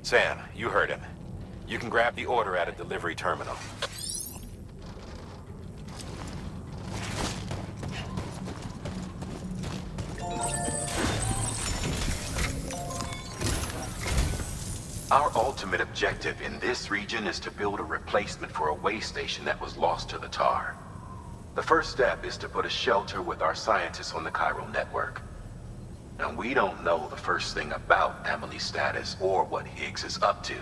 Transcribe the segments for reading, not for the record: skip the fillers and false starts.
Sam, you heard him. You can grab the order at a delivery terminal. Our ultimate objective in this region is to build a replacement for a way station that was lost to the tar. The first step is to put a shelter with our scientists on the chiral network. Now, we don't know the first thing about Emily's status or what Higgs is up to.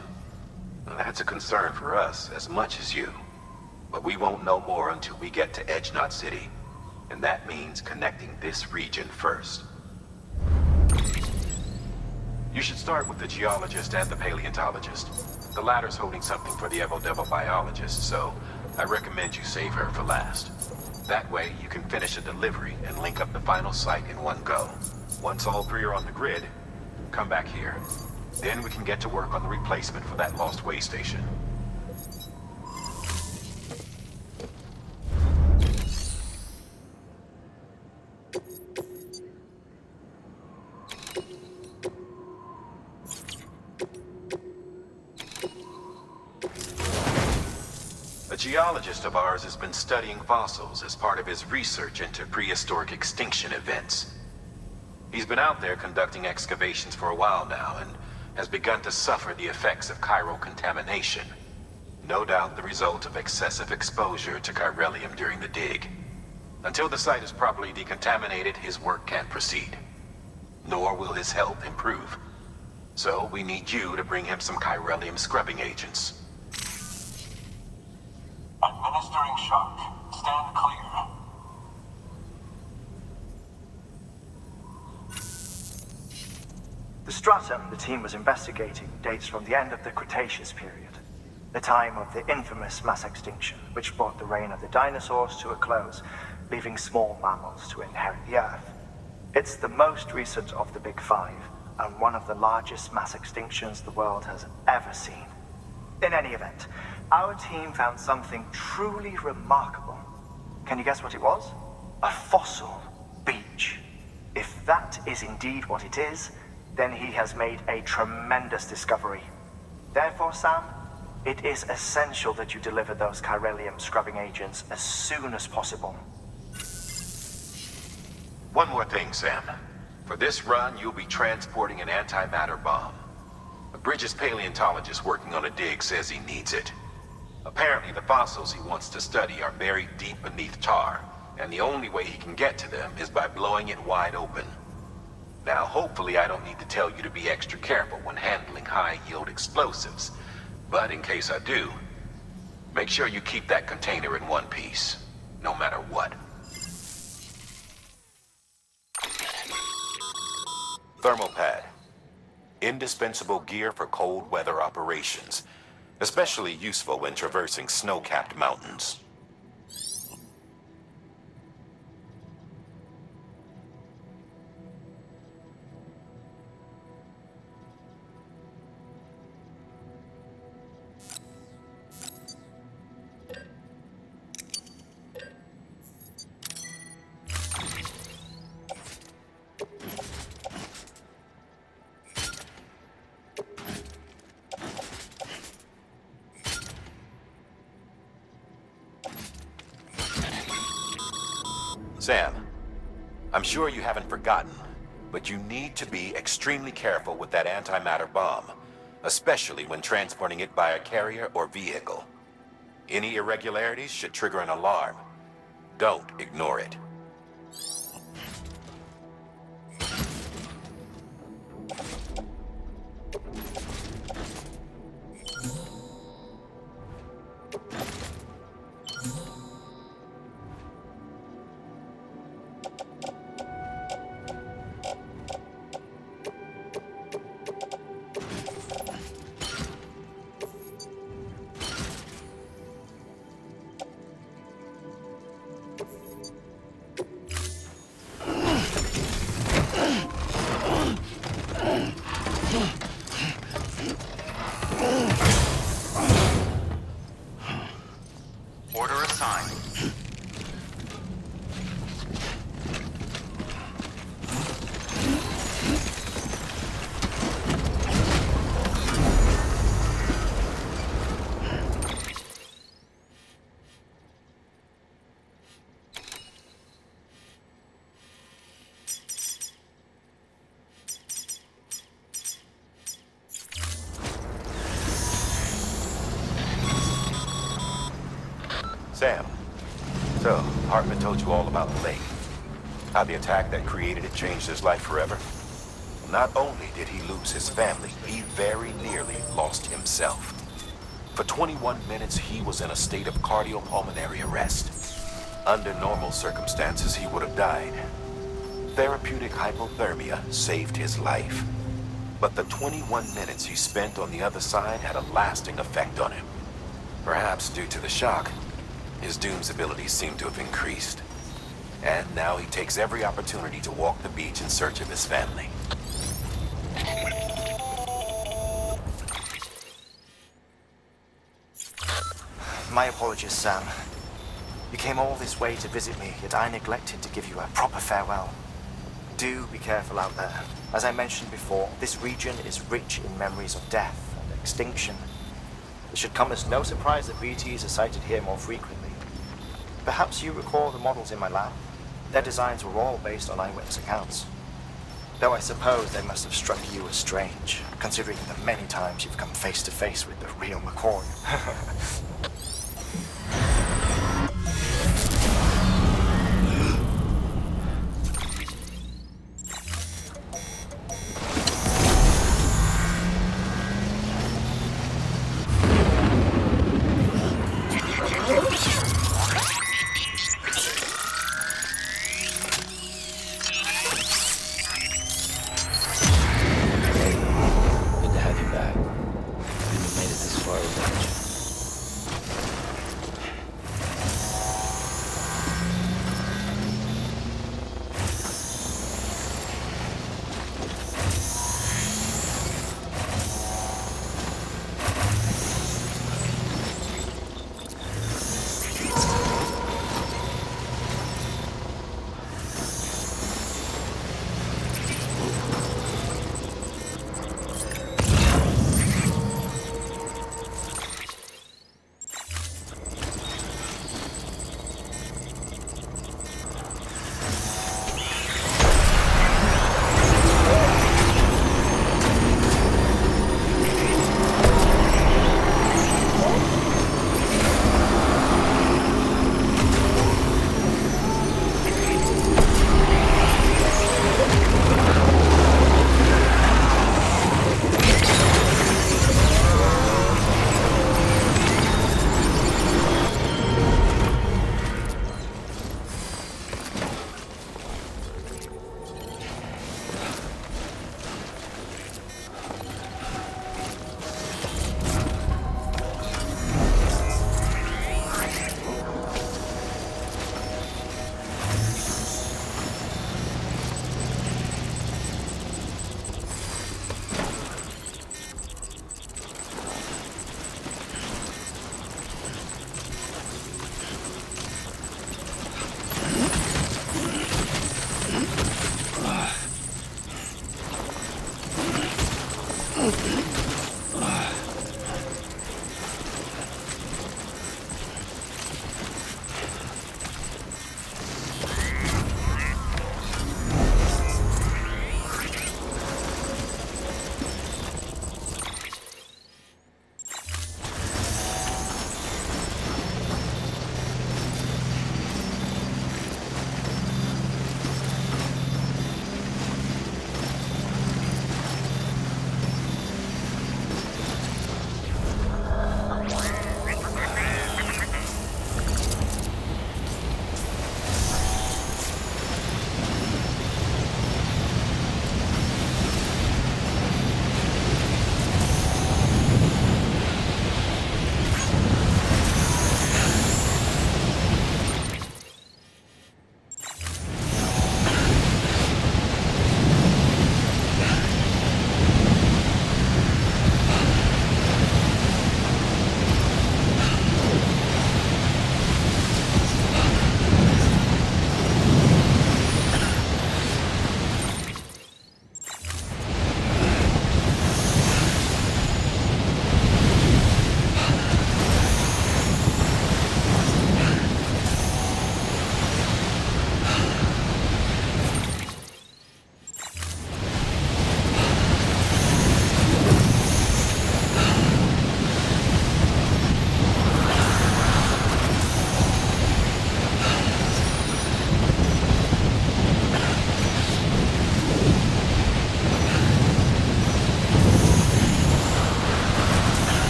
Now, that's a concern for us as much as you. But we won't know more until we get to Edge Knot City. And that means connecting this region first. You should start with the geologist and the paleontologist. The latter's holding something for the Evo-Devo biologist, so I recommend you save her for last. That way, you can finish a delivery and link up the final site in one go. Once all three are on the grid, come back here. Then we can get to work on the replacement for that lost way station. A geologist of ours has been studying fossils as part of his research into prehistoric extinction events. He's been out there conducting excavations for a while now and has begun to suffer the effects of chiral contamination. No doubt the result of excessive exposure to chiralium during the dig. Until the site is properly decontaminated, his work can't proceed. Nor will his health improve. So we need you to bring him some chiralium scrubbing agents. Administering shock. Stand clear. The stratum the team was investigating dates from the end of the Cretaceous period, the time of the infamous mass extinction, which brought the reign of the dinosaurs to a close, leaving small mammals to inherit the Earth. It's the most recent of the Big Five, and one of the largest mass extinctions the world has ever seen. In any event, our team found something truly remarkable. Can you guess what it was? A fossil beach. If that is indeed what it is, then he has made a tremendous discovery. Therefore, Sam, it is essential that you deliver those chiralium scrubbing agents as soon as possible. One more thing, Sam. For this run, you'll be transporting an antimatter bomb. A Bridges paleontologist working on a dig says he needs it. Apparently, the fossils he wants to study are buried deep beneath tar, and the only way he can get to them is by blowing it wide open. Now, hopefully I don't need to tell you to be extra careful when handling high-yield explosives, but in case I do, make sure you keep that container in one piece, no matter what. Thermal pad. Indispensable gear for cold weather operations, especially useful when traversing snow-capped mountains. Sam, I'm sure you haven't forgotten, but you need to be extremely careful with that antimatter bomb, especially when transporting it by a carrier or vehicle. Any irregularities should trigger an alarm. Don't ignore it. Order assigned. Sam, so Hartman told you all about the lake. How the attack that created it changed his life forever? Not only did he lose his family, he very nearly lost himself. For 21 minutes, he was in a state of cardiopulmonary arrest. Under normal circumstances, he would have died. Therapeutic hypothermia saved his life. But the 21 minutes he spent on the other side had a lasting effect on him. Perhaps due to the shock, his Doom's abilities seem to have increased. And now he takes every opportunity to walk the beach in search of his family. My apologies, Sam. You came all this way to visit me, yet I neglected to give you a proper farewell. Do be careful out there. As I mentioned before, this region is rich in memories of death and extinction. It should come as no surprise that BTs are sighted here more frequently. Perhaps you recall the models in my lab? Their designs were all based on eyewitness accounts. Though I suppose they must have struck you as strange, considering the many times you've come face to face with the real McCoy.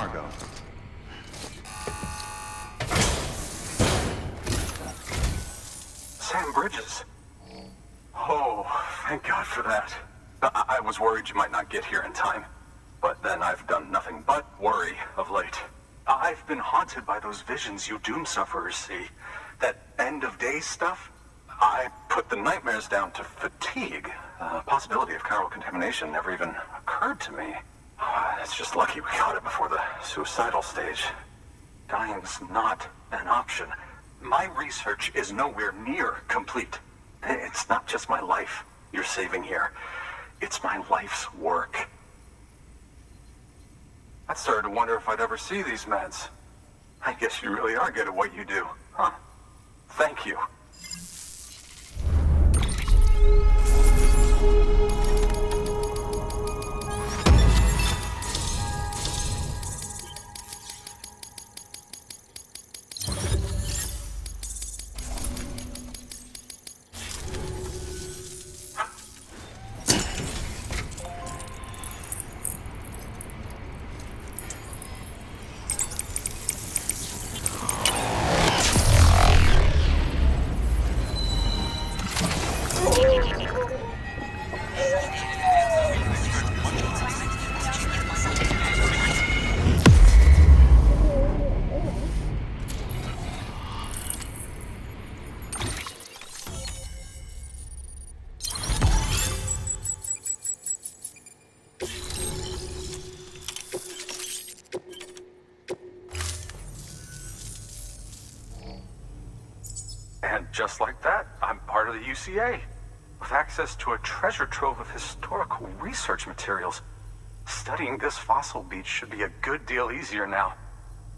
cargo. Sam Bridges. Oh, thank God for that. I was worried you might not get here in time. But then I've done nothing but worry of late. I've been haunted by those visions you doom sufferers see. That end of days stuff. I put the nightmares down to fatigue. The possibility of chiral contamination never even occurred to me. It's just lucky we caught it before the suicidal stage. Dying's not an option. My research is nowhere near complete. It's not just my life you're saving here. It's my life's work. I started to wonder if I'd ever see these meds. I guess you really are good at what you do, huh? Thank you. And just like that, I'm part of the UCA, with access to a treasure trove of historical research materials. Studying this fossil beach should be a good deal easier now,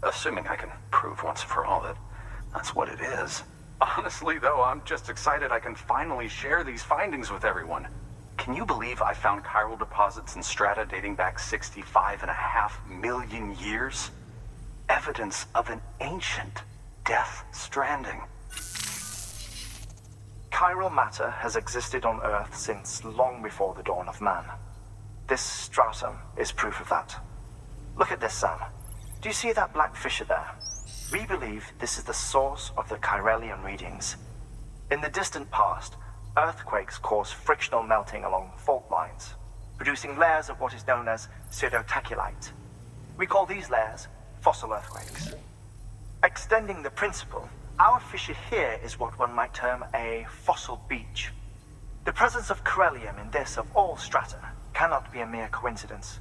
assuming I can prove once and for all that that's what it is. Honestly, though, I'm just excited I can finally share these findings with everyone. Can you believe I found chiral deposits in strata dating back 65.5 million years? Evidence of an ancient death stranding. Chiral matter has existed on Earth since long before the dawn of man. This stratum is proof of that. Look at this, Sam. Do you see that black fissure there? We believe this is the source of the Chiralian readings. In the distant past, earthquakes caused frictional melting along fault lines, producing layers of what is known as pseudotaculite. We call these layers fossil earthquakes. Extending the principle, our fissure here is what one might term a fossil beach. The presence of corellium in this of all strata cannot be a mere coincidence.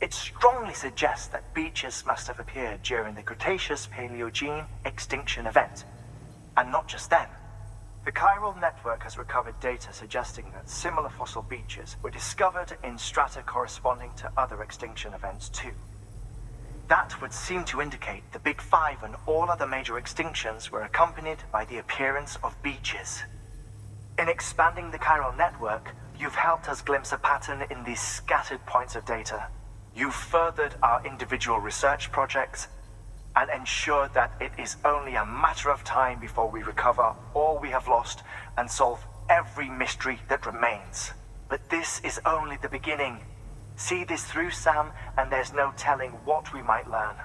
It strongly suggests that beaches must have appeared during the Cretaceous-Paleogene extinction event. And not just then. The chiral network has recovered data suggesting that similar fossil beaches were discovered in strata corresponding to other extinction events too. That would seem to indicate the Big Five and all other major extinctions were accompanied by the appearance of beaches. In expanding the chiral network, you've helped us glimpse a pattern in these scattered points of data. You've furthered our individual research projects and ensured that it is only a matter of time before we recover all we have lost and solve every mystery that remains. But this is only the beginning. See this through, Sam, and there's no telling what we might learn.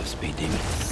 speed demon.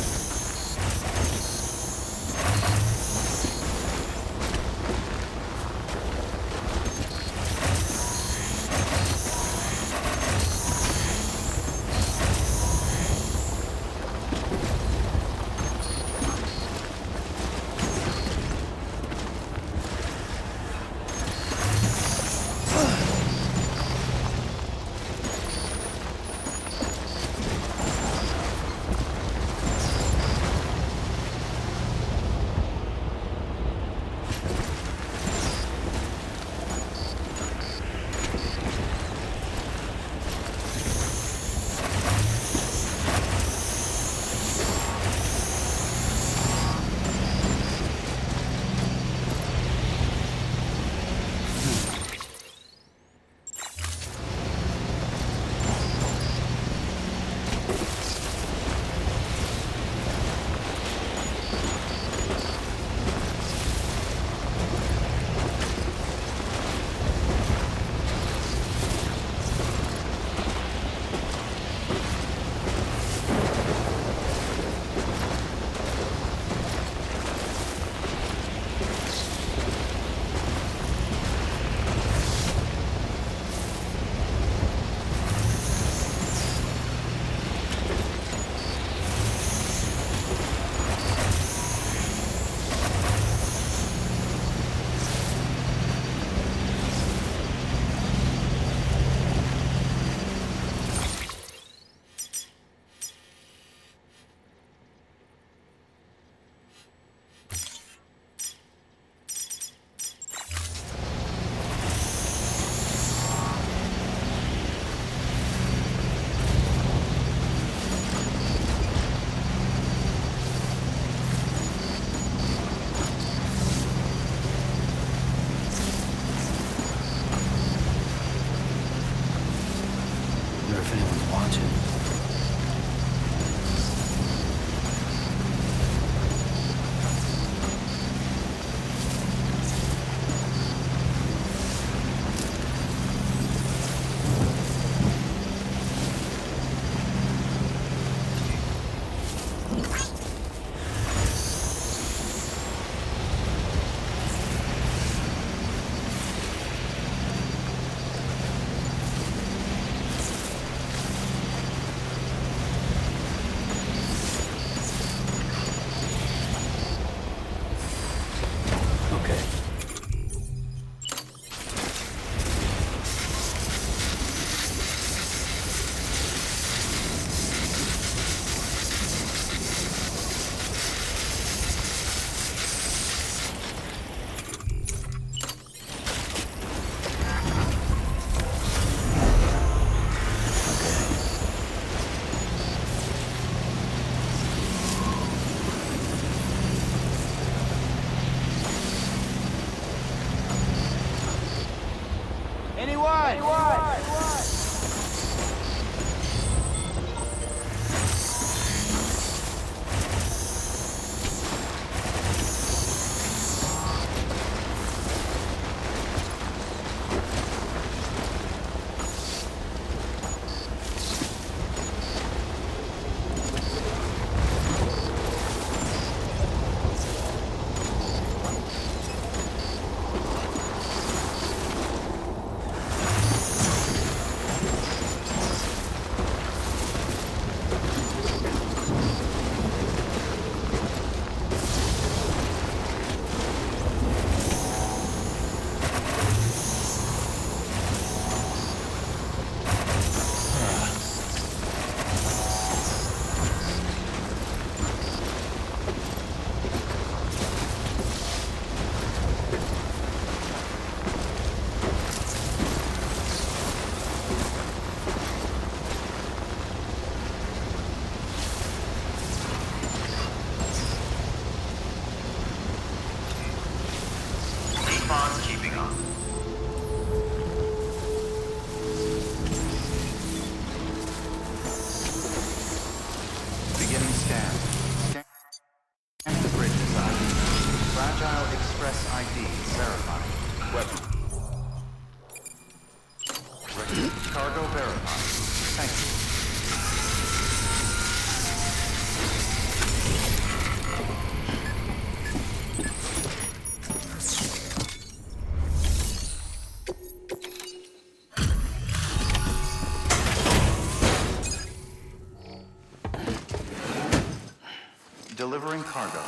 Delivering cargo.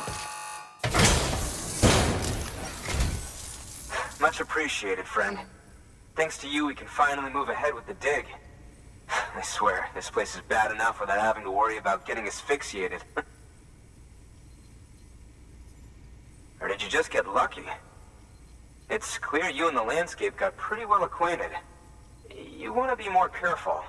Much appreciated, friend. Thanks to you, we can finally move ahead with the dig. I swear, this place is bad enough without having to worry about getting asphyxiated. Or did you just get lucky? It's clear you and the landscape got pretty well acquainted. You want to be more careful.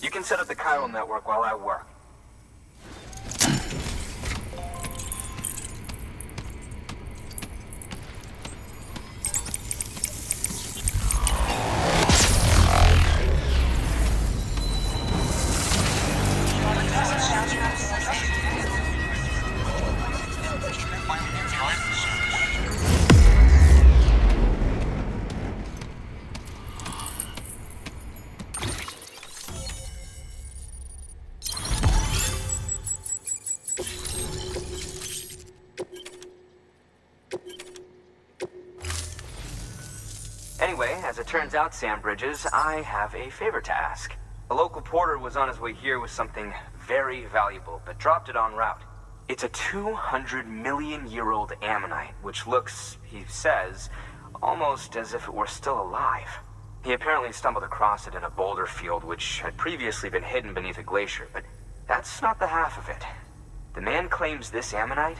You can set up the chiral network while I work. Anyway, as it turns out, Sam Bridges, I have a favor to ask. A local porter was on his way here with something very valuable, but dropped it en route. It's a 200-million-year-old ammonite, which looks, he says, almost as if it were still alive. He apparently stumbled across it in a boulder field which had previously been hidden beneath a glacier, but that's not the half of it. The man claims this ammonite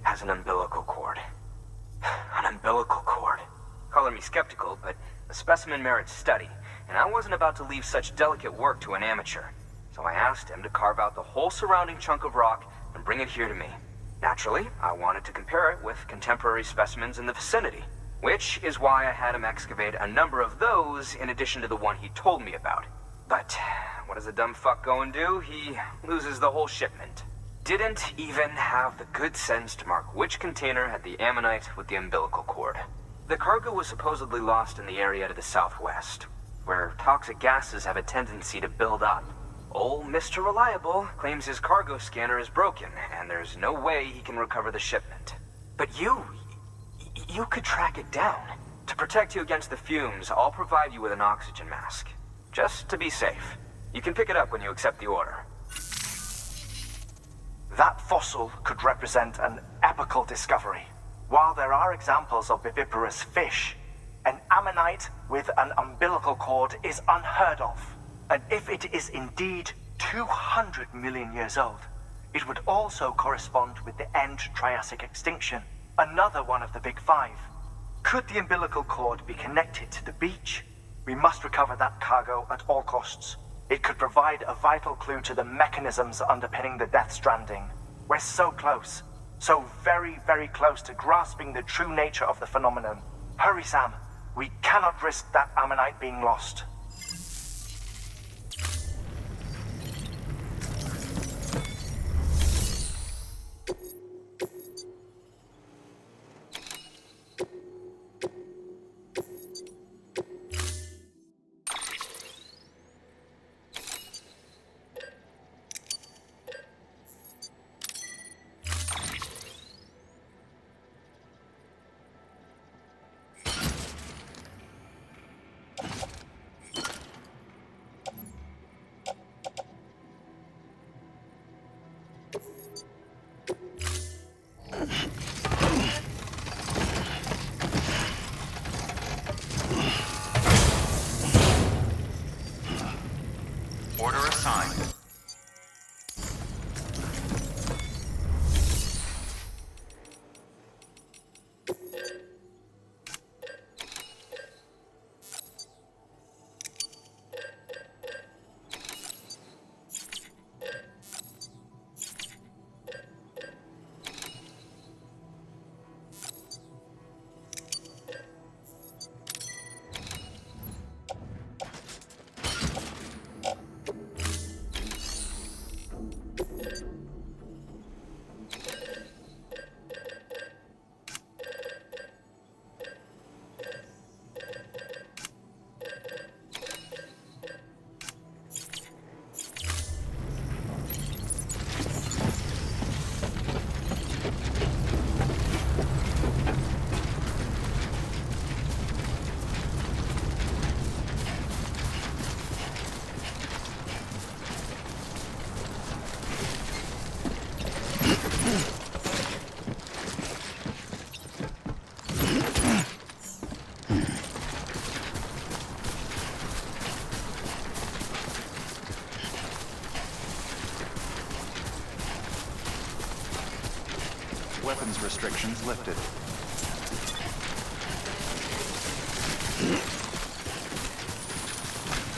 has an umbilical cord. An umbilical cord. Color me skeptical, but the specimen merits study, and I wasn't about to leave such delicate work to an amateur. So I asked him to carve out the whole surrounding chunk of rock and bring it here to me. Naturally, I wanted to compare it with contemporary specimens in the vicinity, which is why I had him excavate a number of those in addition to the one he told me about. But what does a dumb fuck go and do? He loses the whole shipment. Didn't even have the good sense to mark which container had the ammonite with the umbilical cord. The cargo was supposedly lost in the area to the southwest, where toxic gases have a tendency to build up. Old Mr. Reliable claims his cargo scanner is broken, and there's no way he can recover the shipment. But you could track it down. To protect you against the fumes, I'll provide you with an oxygen mask. Just to be safe. You can pick it up when you accept the order. That fossil could represent an epical discovery. While there are examples of viviparous fish, an ammonite with an umbilical cord is unheard of. And if it is indeed 200 million years old, it would also correspond with the end Triassic extinction, another one of the big five. Could the umbilical cord be connected to the beach? We must recover that cargo at all costs. It could provide a vital clue to the mechanisms underpinning the Death Stranding. We're so close. So very, very close to grasping the true nature of the phenomenon. Hurry, Sam. We cannot risk that ammonite being lost. Order assigned. weapons restrictions lifted.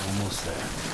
Almost there.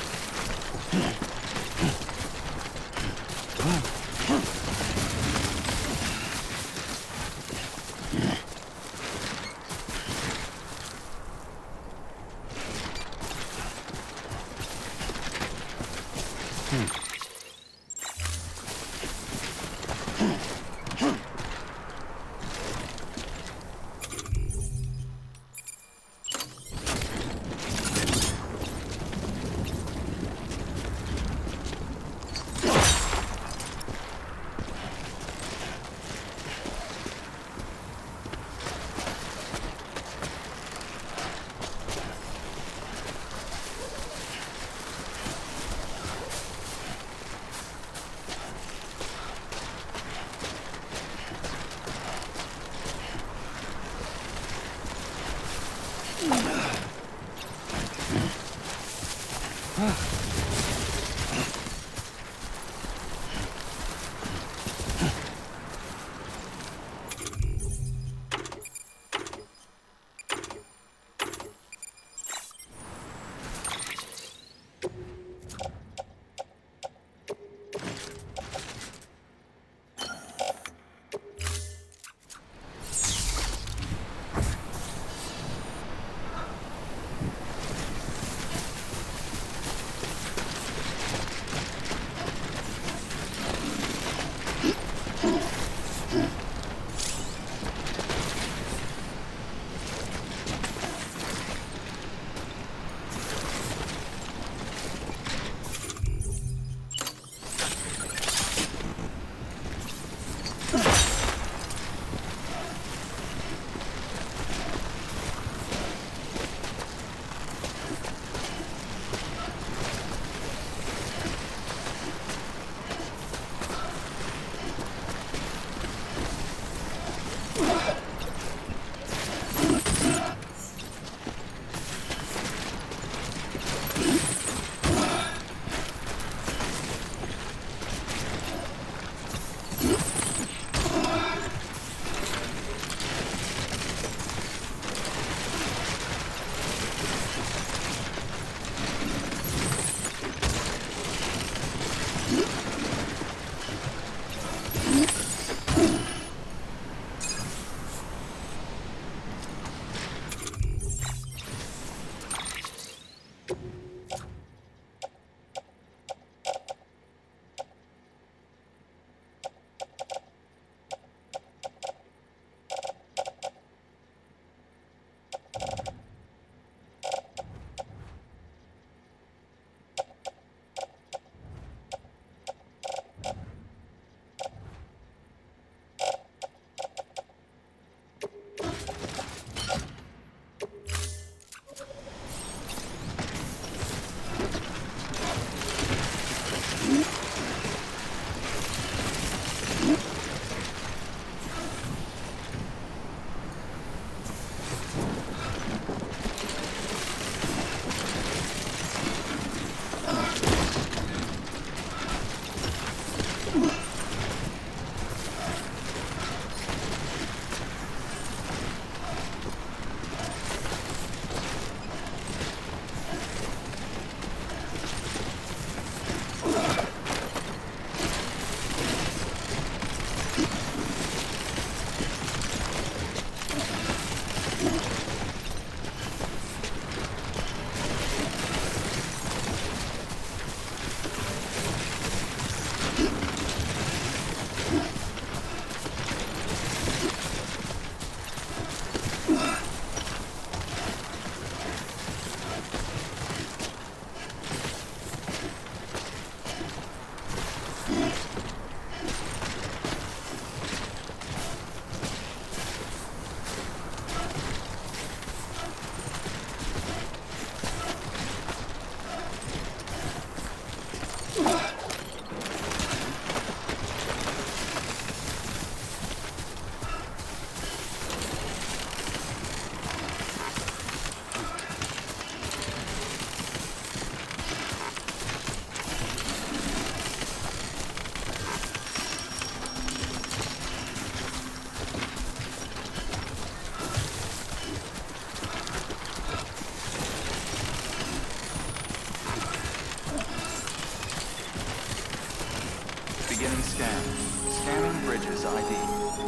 Beginning scan. Scanning bridges ID.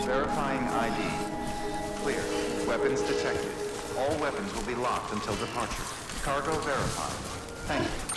Verifying ID. Clear. Weapons detected. All weapons will be locked until departure. Cargo verified. Thank you.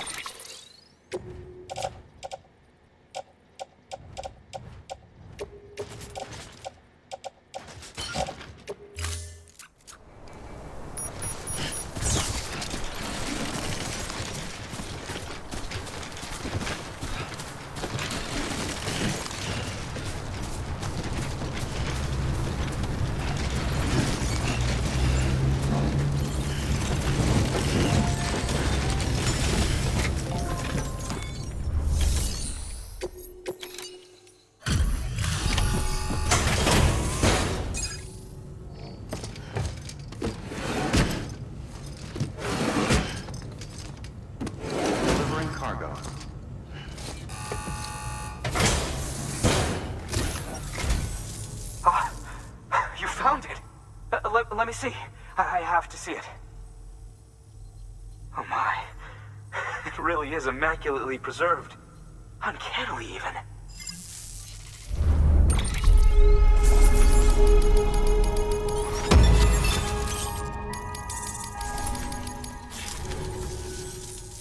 Let me see. I have to see it. Oh my. It really is immaculately preserved. Uncannily even.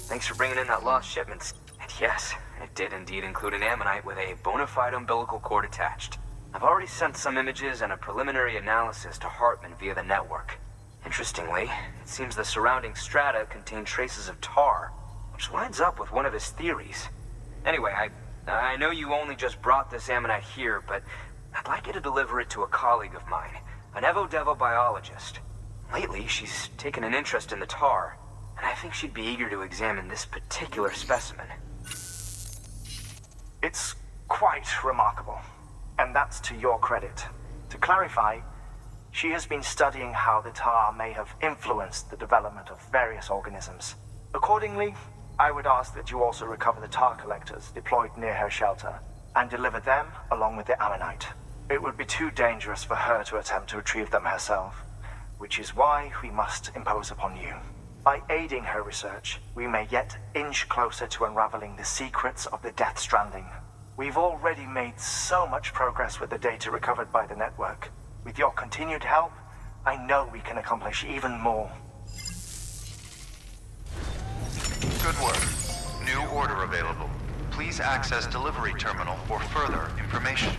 Thanks for bringing in that lost shipment. And yes, it did indeed include an ammonite with a bona fide umbilical cord attached. I've already sent some images and a preliminary analysis to Hartman via the network. Interestingly, it seems the surrounding strata contain traces of tar, which lines up with one of his theories. Anyway, I know you only just brought this ammonite here, but I'd like you to deliver it to a colleague of mine, an Evo-Devo biologist. Lately, she's taken an interest in the tar, and I think she'd be eager to examine this particular specimen. It's quite remarkable. And that's to your credit. To clarify, she has been studying how the tar may have influenced the development of various organisms. Accordingly, I would ask that you also recover the tar collectors deployed near her shelter and deliver them along with the ammonite. It would be too dangerous for her to attempt to retrieve them herself, which is why we must impose upon you. By aiding her research, we may yet inch closer to unraveling the secrets of the Death Stranding. We've already made so much progress with the data recovered by the network. With your continued help, I know we can accomplish even more. Good work. New order available. Please access delivery terminal for further information.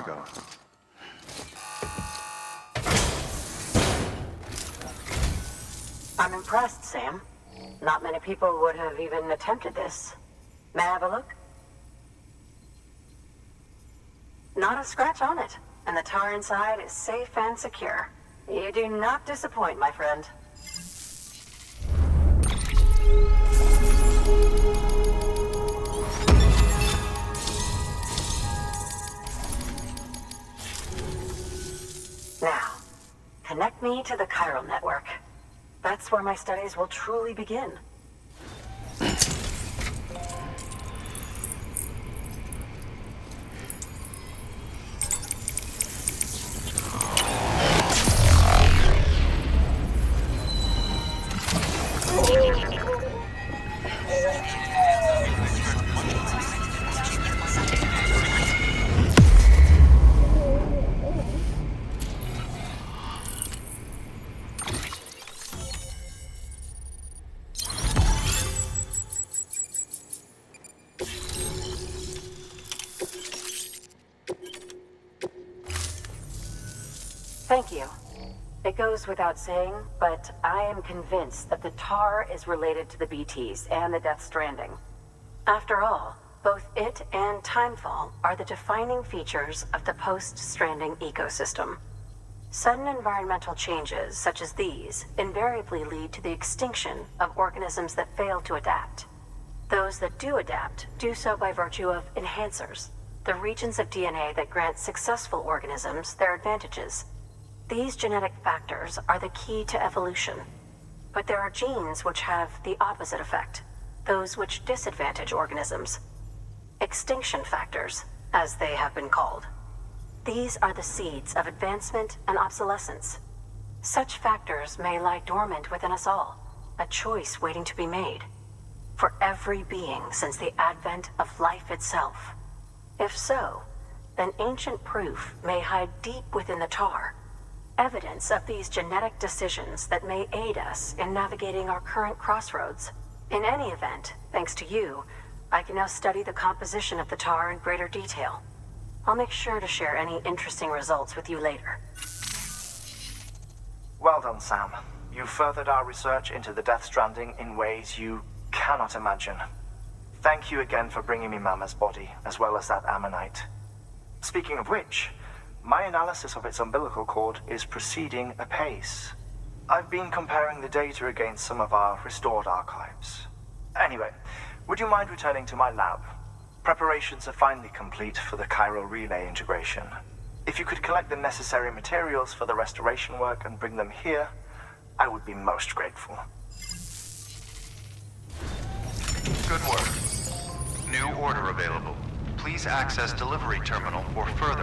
cargo. I'm impressed, Sam. Not many people would have even attempted this. May I have a look? Not a scratch on it, and the tar inside is safe and secure. You do not disappoint, my friend. Now, connect me to the chiral network. That's where my studies will truly begin. Thank you. It goes without saying, but I am convinced that the tar is related to the BTs and the Death Stranding. After all, both it and Timefall are the defining features of the post-Stranding ecosystem. Sudden environmental changes such as these invariably lead to the extinction of organisms that fail to adapt. Those that do adapt do so by virtue of enhancers, the regions of DNA that grant successful organisms their advantages. These genetic factors are the key to evolution, but there are genes which have the opposite effect, those which disadvantage organisms. Extinction factors, as they have been called. These are the seeds of advancement and obsolescence. Such factors may lie dormant within us all, a choice waiting to be made. For every being since the advent of life itself. If so, then ancient proof may hide deep within the tar. Evidence of these genetic decisions that may aid us in navigating our current crossroads. In any event, thanks to you, I can now study the composition of the tar in greater detail. I'll make sure to share any interesting results with you later. Well done, Sam. You furthered our research into the Death Stranding in ways you cannot imagine. Thank you again for bringing me Mama's body, as well as that ammonite. Speaking of which, my analysis of its umbilical cord is proceeding apace. I've been comparing the data against some of our restored archives. Anyway, would you mind returning to my lab? Preparations are finally complete for the chiral relay integration. If you could collect the necessary materials for the restoration work and bring them here, I would be most grateful. Good work. New order available. Please access delivery terminal for further